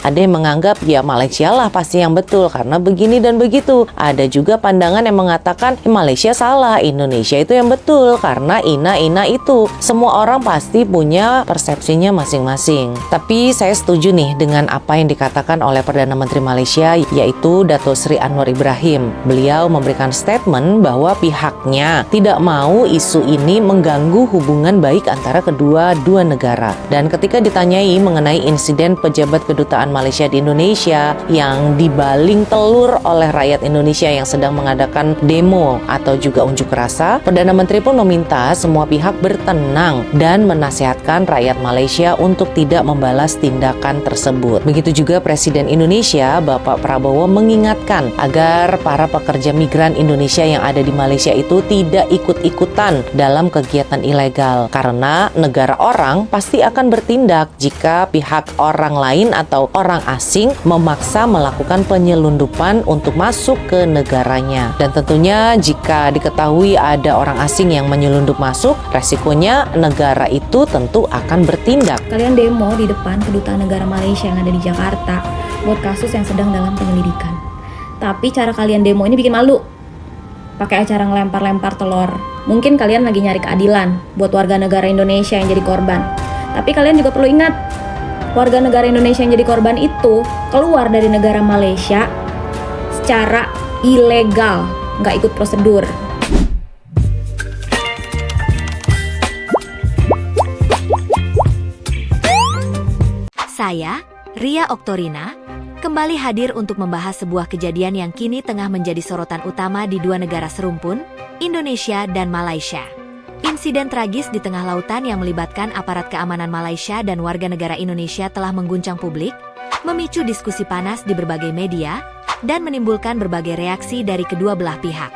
Ada yang menganggap ya Malaysia lah pasti yang betul karena begini dan begitu. Ada juga pandangan yang mengatakan Malaysia salah, Indonesia itu yang betul karena ina itu. Semua orang pasti punya persepsinya masing-masing. Tapi saya setuju nih dengan apa yang dikatakan oleh Perdana Menteri Malaysia, yaitu Dato' Sri Anwar Ibrahim. Beliau memberikan statement bahwa pihaknya tidak mau isu ini mengganggu hubungan baik antara dua negara. Dan ketika ditanyai mengenai insiden pejabat kedutaan Malaysia di Indonesia yang dibaling telur oleh rakyat Indonesia yang sedang mengadakan demo atau juga unjuk rasa, Perdana Menteri pun meminta semua pihak bertenang dan menasihatkan rakyat Malaysia untuk tidak membalas tindakan tersebut. Begitu juga Presiden Indonesia, Bapak Prabowo, mengingatkan agar para pekerja migran Indonesia yang ada di Malaysia itu tidak ikut-ikutan dalam kegiatan ilegal karena negara orang pasti akan bertindak jika pihak orang lain atau orang asing memaksa melakukan penyelundupan untuk masuk ke negaranya. Dan tentunya jika diketahui ada orang asing yang menyelundup masuk, resikonya negara itu tentu akan bertindak. Kalian demo di depan kedutaan negara Malaysia yang ada di Jakarta buat kasus yang sedang dalam penyelidikan. Tapi cara kalian demo ini bikin malu. Pakai acara ngelempar-lempar telur. Mungkin kalian lagi nyari keadilan buat warga negara Indonesia yang jadi korban. Tapi kalian juga perlu ingat, warga negara Indonesia yang jadi korban itu keluar dari negara Malaysia secara ilegal, nggak ikut prosedur. Saya, Ria Oktorina, kembali hadir untuk membahas sebuah kejadian yang kini tengah menjadi sorotan utama di dua negara serumpun, Indonesia dan Malaysia. Insiden tragis di tengah lautan yang melibatkan aparat keamanan Malaysia dan warga negara Indonesia telah mengguncang publik, memicu diskusi panas di berbagai media, dan menimbulkan berbagai reaksi dari kedua belah pihak.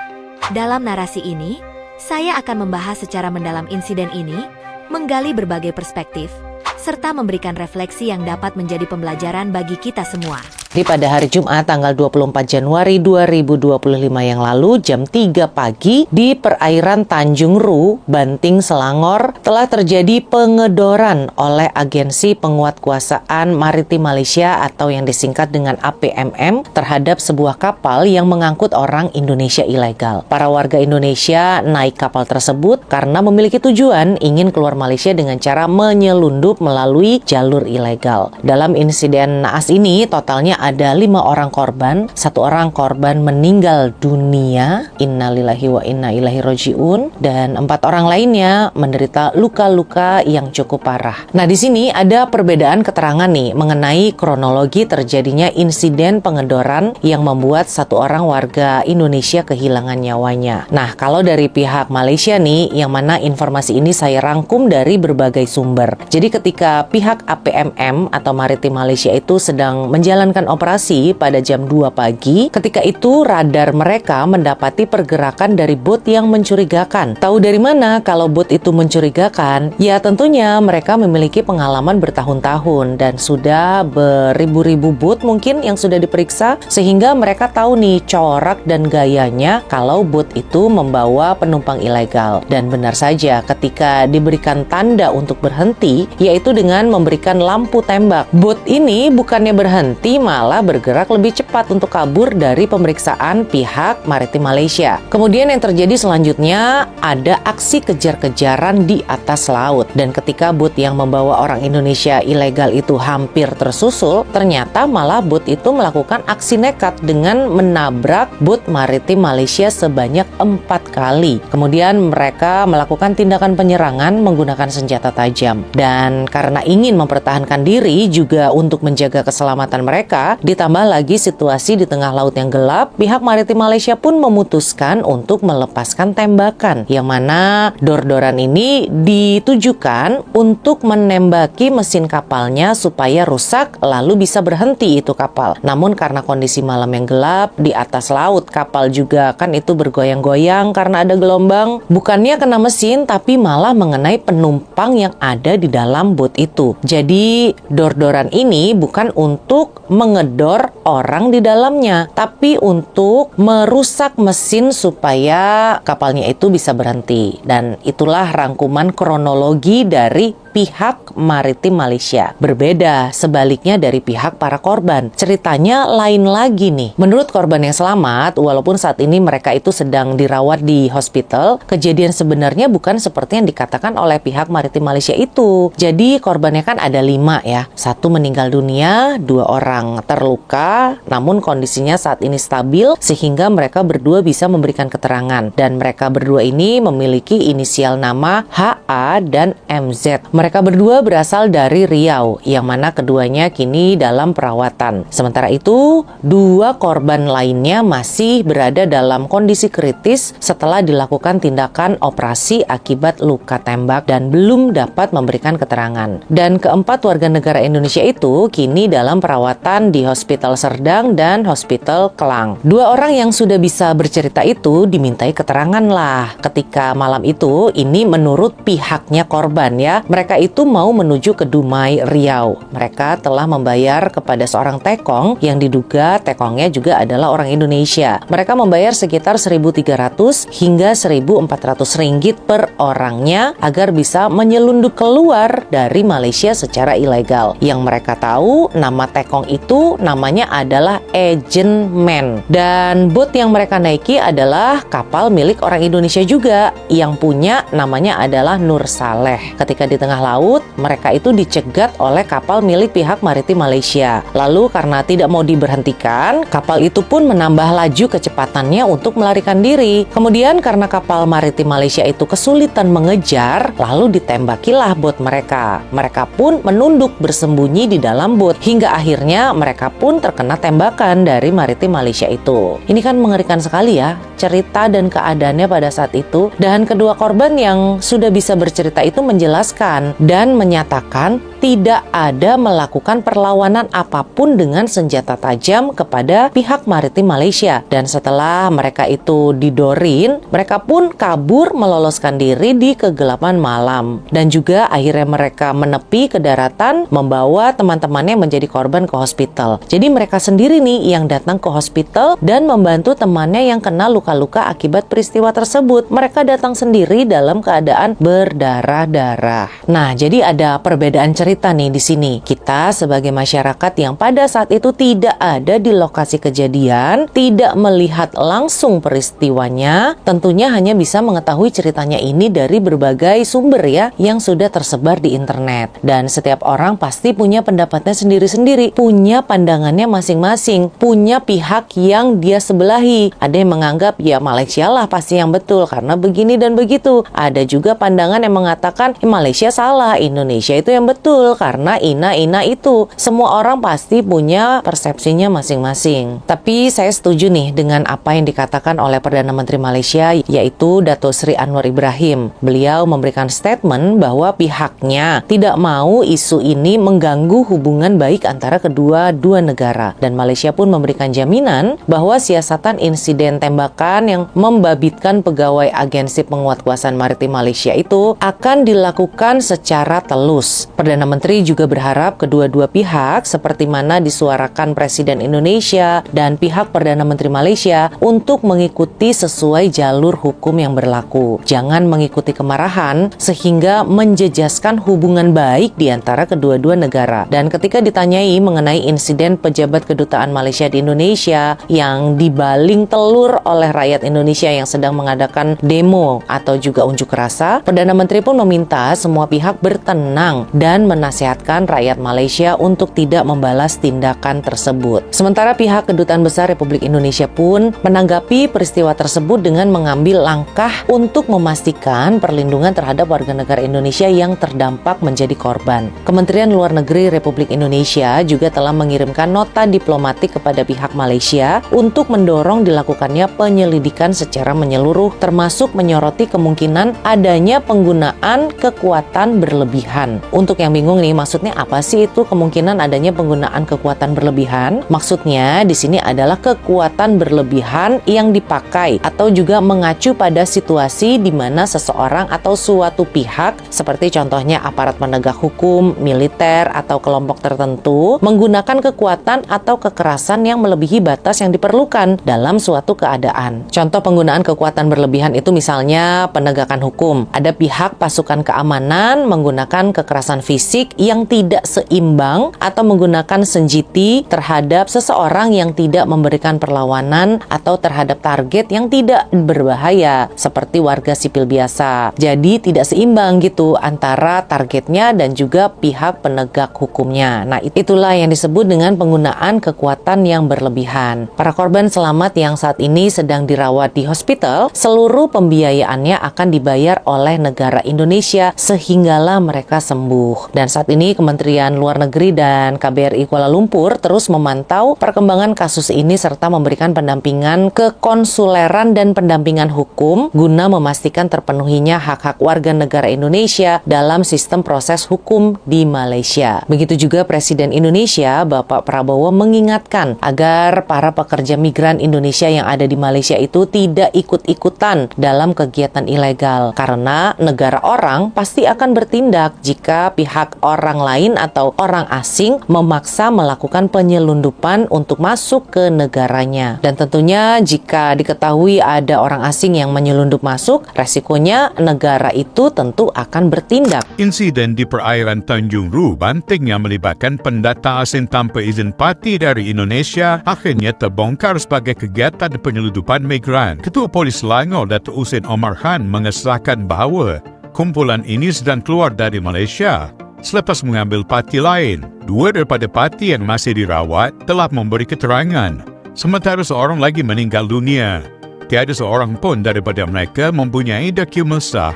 Dalam narasi ini, saya akan membahas secara mendalam insiden ini, menggali berbagai perspektif, serta memberikan refleksi yang dapat menjadi pembelajaran bagi kita semua. Di pada hari Jumat tanggal 24 Januari 2025 yang lalu jam 3 pagi di perairan Tanjung Ru, Banting, Selangor telah terjadi pengedoran oleh Agensi Penguatkuasaan Maritim Malaysia atau yang disingkat dengan APMM terhadap sebuah kapal yang mengangkut orang Indonesia ilegal. Para warga Indonesia naik kapal tersebut karena memiliki tujuan ingin keluar Malaysia dengan cara menyelundup melalui jalur ilegal. Dalam insiden naas ini totalnya ada 5 orang korban, 1 orang korban meninggal dunia, innalillahi wa inna ilaihi rajiun, dan 4 orang lainnya menderita luka-luka yang cukup parah. Nah, di sini ada perbedaan keterangan nih mengenai kronologi terjadinya insiden pengedoran yang membuat 1 orang warga Indonesia kehilangan nyawanya. Nah, kalau dari pihak Malaysia nih, yang mana informasi ini saya rangkum dari berbagai sumber. Jadi ketika pihak APMM atau Maritim Malaysia itu sedang menjalankan operasi pada jam 2 pagi, ketika itu radar mereka mendapati pergerakan dari bot yang mencurigakan. Tahu dari mana kalau bot itu mencurigakan? Ya tentunya mereka memiliki pengalaman bertahun-tahun dan sudah beribu-ribu bot mungkin yang sudah diperiksa, sehingga mereka tahu nih corak dan gayanya kalau bot itu membawa penumpang ilegal. Dan benar saja ketika diberikan tanda untuk berhenti, yaitu dengan memberikan lampu tembak, bot ini bukannya berhenti malah bergerak lebih cepat untuk kabur dari pemeriksaan pihak Maritim Malaysia. Kemudian yang terjadi selanjutnya ada aksi kejar-kejaran di atas laut, dan ketika bot yang membawa orang Indonesia ilegal itu hampir tersusul, ternyata malah bot itu melakukan aksi nekat dengan menabrak bot Maritim Malaysia sebanyak 4 kali. Kemudian mereka melakukan tindakan penyerangan menggunakan senjata tajam, dan karena ingin mempertahankan diri juga untuk menjaga keselamatan mereka, ditambah lagi situasi di tengah laut yang gelap, pihak Maritim Malaysia pun memutuskan untuk melepaskan tembakan, yang mana dor-doran ini ditujukan untuk menembaki mesin kapalnya supaya rusak lalu bisa berhenti itu kapal. Namun karena kondisi malam yang gelap di atas laut, kapal juga kan itu bergoyang-goyang karena ada gelombang, bukannya kena mesin tapi malah mengenai penumpang yang ada di dalam bot itu. Jadi dor-doran ini bukan untuk mengedor orang di dalamnya, tapi untuk merusak mesin supaya kapalnya itu bisa berhenti. Dan itulah rangkuman kronologi dari pihak maritim Malaysia. Berbeda sebaliknya dari pihak para korban. Ceritanya lain lagi nih. Menurut korban yang selamat, walaupun saat ini mereka itu sedang dirawat di hospital, kejadian sebenarnya bukan seperti yang dikatakan oleh pihak maritim Malaysia itu. Jadi korbannya kan ada 5 ya. 1 meninggal dunia, 2 orang terluka, namun kondisinya saat ini stabil sehingga mereka berdua bisa memberikan keterangan. Dan mereka berdua ini memiliki inisial nama HA dan MZ. Mereka berdua berasal dari Riau, yang mana keduanya kini dalam perawatan. Sementara itu, 2 korban lainnya masih berada dalam kondisi kritis setelah dilakukan tindakan operasi akibat luka tembak dan belum dapat memberikan keterangan. Dan keempat warga negara Indonesia itu kini dalam perawatan di Hospital Serdang dan Hospital Kelang. 2 orang yang sudah bisa bercerita itu dimintai keterangan lah. Ketika malam itu, ini menurut pihaknya korban ya, mereka itu mau menuju ke Dumai, Riau. Mereka telah membayar kepada seorang tekong yang diduga tekongnya juga adalah orang Indonesia. Mereka membayar sekitar 1.300 hingga 1.400 ringgit per orangnya agar bisa menyelundup keluar dari Malaysia secara ilegal. Yang mereka tahu nama tekong itu namanya adalah Agent Man. Dan boat yang mereka naiki adalah kapal milik orang Indonesia juga yang punya namanya adalah Nur Saleh. Ketika di tengah laut, mereka itu dicegat oleh kapal milik pihak maritim Malaysia. Lalu karena tidak mau diberhentikan, kapal itu pun menambah laju kecepatannya untuk melarikan diri. Kemudian karena kapal maritim Malaysia itu kesulitan mengejar, lalu ditembakilah bot mereka. Mereka pun menunduk bersembunyi di dalam bot hingga akhirnya mereka pun terkena tembakan dari maritim Malaysia itu. Ini kan mengerikan sekali ya cerita dan keadaannya pada saat itu. Dan kedua korban yang sudah bisa bercerita itu menjelaskan dan menyatakan tidak ada melakukan perlawanan apapun dengan senjata tajam kepada pihak maritim Malaysia. Dan setelah mereka itu didorin, mereka pun kabur meloloskan diri di kegelapan malam. Dan juga akhirnya mereka menepi ke daratan membawa teman-temannya yang menjadi korban ke hospital. Jadi mereka sendiri nih yang datang ke hospital dan membantu temannya yang kena luka-luka akibat peristiwa tersebut. Mereka datang sendiri dalam keadaan berdarah-darah. Nah, jadi ada perbedaan cerita nih di sini. Kita sebagai masyarakat yang pada saat itu tidak ada di lokasi kejadian, tidak melihat langsung peristiwanya, tentunya hanya bisa mengetahui ceritanya ini dari berbagai sumber ya yang sudah tersebar di internet. Dan setiap orang pasti punya pendapatnya sendiri-sendiri, punya pandangannya masing-masing, punya pihak yang dia sebelahi. Ada yang menganggap ya Malaysia lah pasti yang betul karena begini dan begitu. Ada juga pandangan yang mengatakan Malaysia salah, Indonesia itu yang betul karena ina itu. Semua orang pasti punya persepsinya masing-masing. Tapi saya setuju nih dengan apa yang dikatakan oleh Perdana Menteri Malaysia, yaitu Dato' Sri Anwar Ibrahim. Beliau memberikan statement bahwa pihaknya tidak mau isu ini mengganggu hubungan baik antara dua negara. Dan Malaysia pun memberikan jaminan bahwa siasatan insiden tembakan yang membabitkan pegawai Agensi Penguatkuasaan Maritim Malaysia itu akan dilakukan secara telus. Perdana Menteri juga berharap kedua-dua pihak seperti mana disuarakan Presiden Indonesia dan pihak Perdana Menteri Malaysia untuk mengikuti sesuai jalur hukum yang berlaku. Jangan mengikuti kemarahan sehingga menjejaskan hubungan baik di antara kedua-dua negara. Dan ketika ditanyai mengenai insiden pejabat kedutaan Malaysia di Indonesia yang dibaling telur oleh rakyat Indonesia yang sedang mengadakan demo atau juga unjuk rasa, Perdana Menteri pun meminta semua pihak bertenang dan menasihatkan rakyat Malaysia untuk tidak membalas tindakan tersebut. Sementara pihak Kedutaan Besar Republik Indonesia pun menanggapi peristiwa tersebut dengan mengambil langkah untuk memastikan perlindungan terhadap warga negara Indonesia yang terdampak menjadi korban. Kementerian Luar Negeri Republik Indonesia juga telah mengirimkan nota diplomatik kepada pihak Malaysia untuk mendorong dilakukannya penyelidikan secara menyeluruh, termasuk menyoroti kemungkinan adanya penggunaan kekuatan berlebihan. Untuk yang bingung nih, maksudnya apa sih itu kemungkinan adanya penggunaan kekuatan berlebihan? Maksudnya di sini adalah kekuatan berlebihan yang dipakai atau juga mengacu pada situasi di mana seseorang atau suatu pihak, seperti contohnya aparat penegak hukum, militer, atau kelompok tertentu, menggunakan kekuatan atau kekerasan yang melebihi batas yang diperlukan dalam suatu keadaan. Contoh penggunaan kekuatan berlebihan itu misalnya penegakan hukum. Ada pihak pasukan keamanan menggunakan kekerasan fisik yang tidak seimbang atau menggunakan senjiti terhadap seseorang yang tidak memberikan perlawanan atau terhadap target yang tidak berbahaya seperti warga sipil biasa. Jadi tidak seimbang gitu antara targetnya dan juga pihak penegak hukumnya. Nah, itulah yang disebut dengan penggunaan kekuatan yang berlebihan. Para korban selamat yang saat ini sedang dirawat di hospital, seluruh pembiayaannya akan dibayar oleh negara Indonesia sehinggalah mereka sembuh. Dan saat ini Kementerian Luar Negeri dan KBRI Kuala Lumpur terus memantau perkembangan kasus ini serta memberikan pendampingan kekonsuleran dan pendampingan hukum guna memastikan terpenuhinya hak-hak warga negara Indonesia dalam sistem proses hukum di Malaysia. Begitu juga Presiden Indonesia Bapak Prabowo mengingatkan agar para pekerja migran Indonesia yang ada di Malaysia itu tidak ikut-ikutan dalam kegiatan ilegal karena negara orang pasti akan bertindak jika pihak orang lain atau orang asing memaksa melakukan penyelundupan untuk masuk ke negaranya. Dan tentunya jika diketahui ada orang asing yang menyelundup masuk, resikonya negara itu tentu akan bertindak. Insiden di perairan Tanjung Ru, Banting yang melibatkan pendata asing tanpa izin parti dari Indonesia akhirnya terbongkar sebagai kegiatan penyelundupan migran. Ketua Polis Selangor, Datuk Husin Omar Khan, mengesahkan bahawa kumpulan ini sedang keluar dari Malaysia selepas mengambil parti lain. Dua daripada parti yang masih dirawat telah memberi keterangan, sementara seorang lagi meninggal dunia. Tiada seorang pun daripada mereka mempunyai dokumen sah.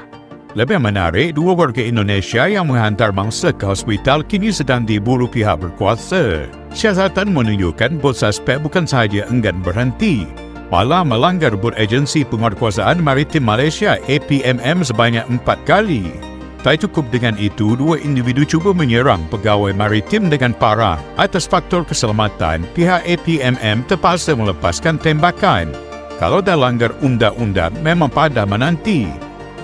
Lebih menarik, dua warga Indonesia yang menghantar mangsa ke hospital kini sedang diburu pihak berkuasa. Siasatan menunjukkan bos suspek bukan sahaja enggan berhenti, malah melanggar bot Agensi Penguatkuasaan Maritim Malaysia APMM sebanyak 4 kali. Tak cukup dengan itu, dua individu cuba menyerang pegawai maritim dengan parah. Atas faktor keselamatan, pihak APMM terpaksa melepaskan tembakan. Kalau dah langgar undang-undang, memang padah menanti.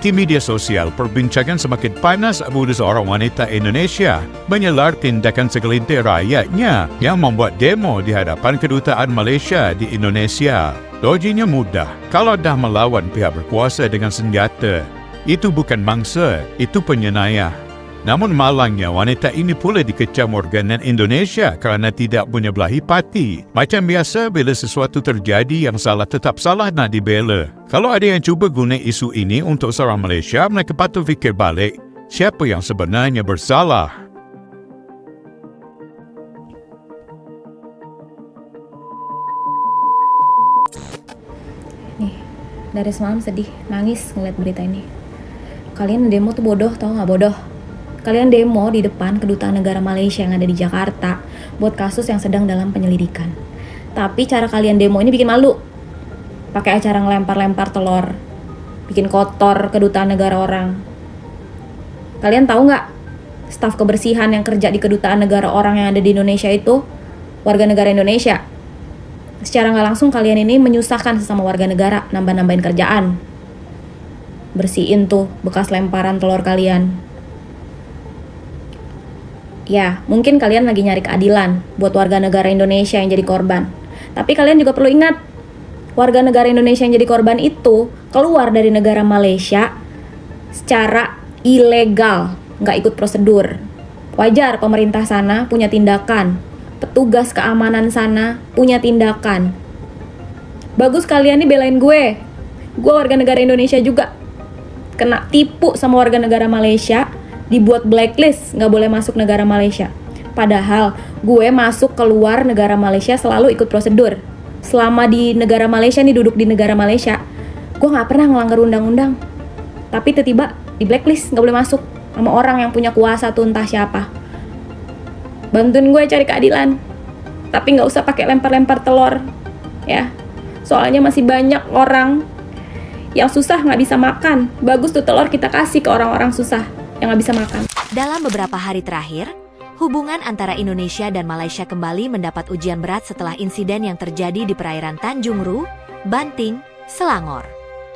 Di media sosial, perbincangan semakin panas apabila seorang wanita Indonesia menyelar tindakan segelintir rakyatnya yang membuat demo di hadapan kedutaan Malaysia di Indonesia. Loginya mudah, kalau dah melawan pihak berkuasa dengan senjata, itu bukan mangsa, itu penyenayah. Namun malangnya wanita ini pula dikecam warganet Indonesia kerana tidak punya belahi parti. Macam biasa bila sesuatu terjadi yang salah tetap salah nak dibela. Kalau ada yang cuba guna isu ini untuk seorang Malaysia, mereka patut fikir balik siapa yang sebenarnya bersalah. Nih, dari semalam sedih, nangis ngeliat berita ini. Kalian demo tuh bodoh, tau gak bodoh? Kalian demo di depan kedutaan negara Malaysia yang ada di Jakarta buat kasus yang sedang dalam penyelidikan. Tapi cara kalian demo ini bikin malu. Pakai acara ngelempar-lempar telur, bikin kotor kedutaan negara orang. Kalian tahu nggak? Staf kebersihan yang kerja di kedutaan negara orang yang ada di Indonesia itu warga negara Indonesia. Secara nggak langsung kalian ini menyusahkan sesama warga negara, nambah-nambahin kerjaan. Bersihin tuh bekas lemparan telur kalian. Ya, mungkin kalian lagi nyari keadilan buat warga negara Indonesia yang jadi korban. Tapi kalian juga perlu ingat, warga negara Indonesia yang jadi korban itu keluar dari negara Malaysia secara ilegal, nggak ikut prosedur. Wajar pemerintah sana punya tindakan, petugas keamanan sana punya tindakan. Bagus kalian nih belain gue. Gue warga negara Indonesia juga. Kena tipu sama warga negara Malaysia, dibuat blacklist, nggak boleh masuk negara Malaysia. Padahal gue masuk keluar negara Malaysia selalu ikut prosedur. Selama di negara Malaysia nih, duduk di negara Malaysia, gue nggak pernah ngelanggar undang-undang. Tapi tiba-tiba di blacklist, nggak boleh masuk sama orang yang punya kuasa tuh entah siapa. Bantuin gue cari keadilan, tapi nggak usah pakai lempar-lempar telur, ya. Soalnya masih banyak orang yang susah nggak bisa makan. Bagus tuh telur kita kasih ke orang-orang susah yang nggak bisa makan. Dalam beberapa hari terakhir, hubungan antara Indonesia dan Malaysia kembali mendapat ujian berat setelah insiden yang terjadi di perairan Tanjung Ru, Banting, Selangor.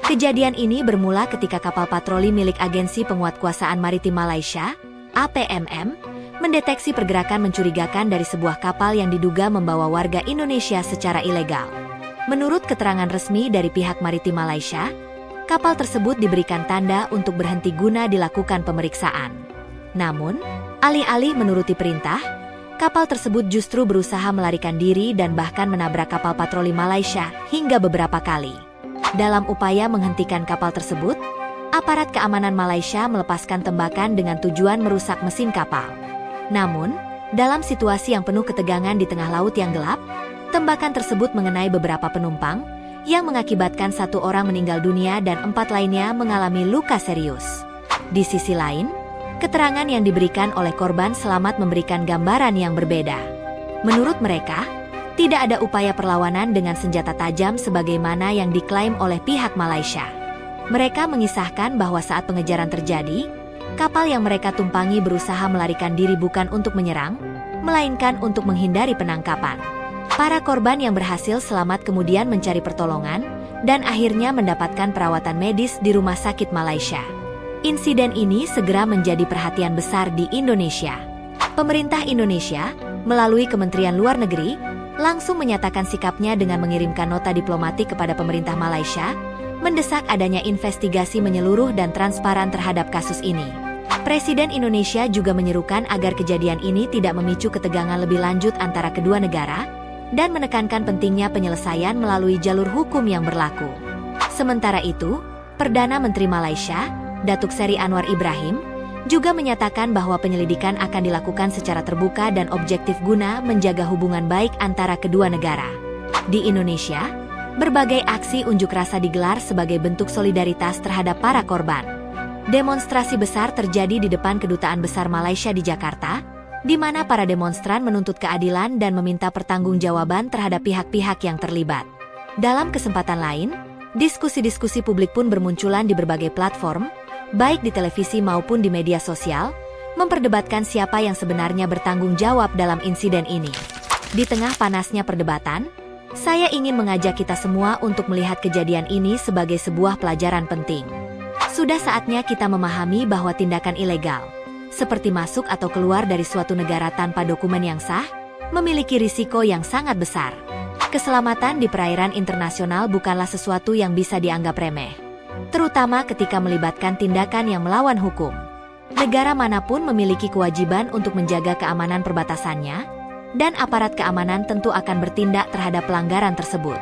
Kejadian ini bermula ketika kapal patroli milik Agensi Penguatkuasaan Maritim Malaysia, APMM, mendeteksi pergerakan mencurigakan dari sebuah kapal yang diduga membawa warga Indonesia secara ilegal. Menurut keterangan resmi dari pihak Maritim Malaysia, kapal tersebut diberikan tanda untuk berhenti guna dilakukan pemeriksaan. Namun, alih-alih menuruti perintah, kapal tersebut justru berusaha melarikan diri dan bahkan menabrak kapal patroli Malaysia hingga beberapa kali. Dalam upaya menghentikan kapal tersebut, aparat keamanan Malaysia melepaskan tembakan dengan tujuan merusak mesin kapal. Namun, dalam situasi yang penuh ketegangan di tengah laut yang gelap, tembakan tersebut mengenai beberapa penumpang, yang mengakibatkan 1 orang meninggal dunia dan 4 lainnya mengalami luka serius. Di sisi lain, keterangan yang diberikan oleh korban selamat memberikan gambaran yang berbeda. Menurut mereka, tidak ada upaya perlawanan dengan senjata tajam sebagaimana yang diklaim oleh pihak Malaysia. Mereka mengisahkan bahwa saat pengejaran terjadi, kapal yang mereka tumpangi berusaha melarikan diri bukan untuk menyerang, melainkan untuk menghindari penangkapan. Para korban yang berhasil selamat kemudian mencari pertolongan dan akhirnya mendapatkan perawatan medis di rumah sakit Malaysia. Insiden ini segera menjadi perhatian besar di Indonesia. Pemerintah Indonesia, melalui Kementerian Luar Negeri, langsung menyatakan sikapnya dengan mengirimkan nota diplomatik kepada pemerintah Malaysia, mendesak adanya investigasi menyeluruh dan transparan terhadap kasus ini. Presiden Indonesia juga menyerukan agar kejadian ini tidak memicu ketegangan lebih lanjut antara kedua negara, dan menekankan pentingnya penyelesaian melalui jalur hukum yang berlaku. Sementara itu, Perdana Menteri Malaysia, Datuk Seri Anwar Ibrahim, juga menyatakan bahwa penyelidikan akan dilakukan secara terbuka dan objektif guna menjaga hubungan baik antara kedua negara. Di Indonesia, berbagai aksi unjuk rasa digelar sebagai bentuk solidaritas terhadap para korban. Demonstrasi besar terjadi di depan Kedutaan Besar Malaysia di Jakarta, di mana para demonstran menuntut keadilan dan meminta pertanggungjawaban terhadap pihak-pihak yang terlibat. Dalam kesempatan lain, diskusi-diskusi publik pun bermunculan di berbagai platform, baik di televisi maupun di media sosial, memperdebatkan siapa yang sebenarnya bertanggung jawab dalam insiden ini. Di tengah panasnya perdebatan, saya ingin mengajak kita semua untuk melihat kejadian ini sebagai sebuah pelajaran penting. Sudah saatnya kita memahami bahwa tindakan ilegal, seperti masuk atau keluar dari suatu negara tanpa dokumen yang sah, memiliki risiko yang sangat besar. Keselamatan di perairan internasional bukanlah sesuatu yang bisa dianggap remeh, terutama ketika melibatkan tindakan yang melawan hukum. Negara manapun memiliki kewajiban untuk menjaga keamanan perbatasannya, dan aparat keamanan tentu akan bertindak terhadap pelanggaran tersebut.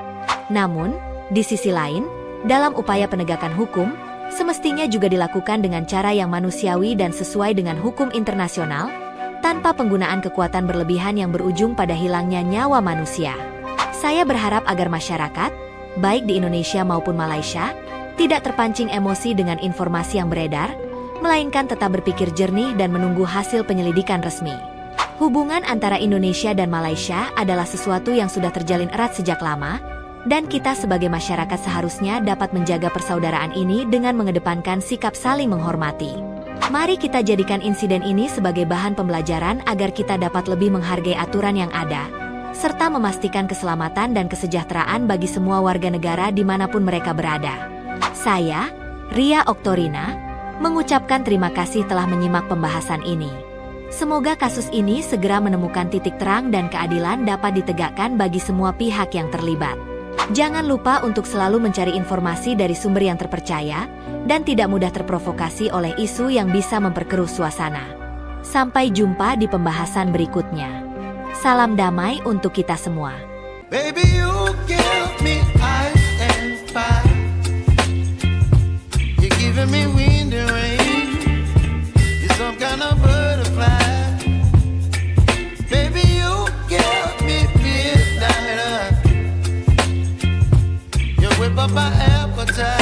Namun, di sisi lain, dalam upaya penegakan hukum, semestinya juga dilakukan dengan cara yang manusiawi dan sesuai dengan hukum internasional, tanpa penggunaan kekuatan berlebihan yang berujung pada hilangnya nyawa manusia. Saya berharap agar masyarakat, baik di Indonesia maupun Malaysia, tidak terpancing emosi dengan informasi yang beredar, melainkan tetap berpikir jernih dan menunggu hasil penyelidikan resmi. Hubungan antara Indonesia dan Malaysia adalah sesuatu yang sudah terjalin erat sejak lama, dan kita sebagai masyarakat seharusnya dapat menjaga persaudaraan ini dengan mengedepankan sikap saling menghormati. Mari kita jadikan insiden ini sebagai bahan pembelajaran agar kita dapat lebih menghargai aturan yang ada, serta memastikan keselamatan dan kesejahteraan bagi semua warga negara dimanapun mereka berada. Saya, Ria Oktorina, mengucapkan terima kasih telah menyimak pembahasan ini. Semoga kasus ini segera menemukan titik terang dan keadilan dapat ditegakkan bagi semua pihak yang terlibat. Jangan lupa untuk selalu mencari informasi dari sumber yang terpercaya dan tidak mudah terprovokasi oleh isu yang bisa memperkeruh suasana. Sampai jumpa di pembahasan berikutnya. Salam damai untuk kita semua. Baby, you give me ice and fire. You're giving me wind and rain. You're some kind of butterfly. Baby, you give me midnight. You whip up my appetite.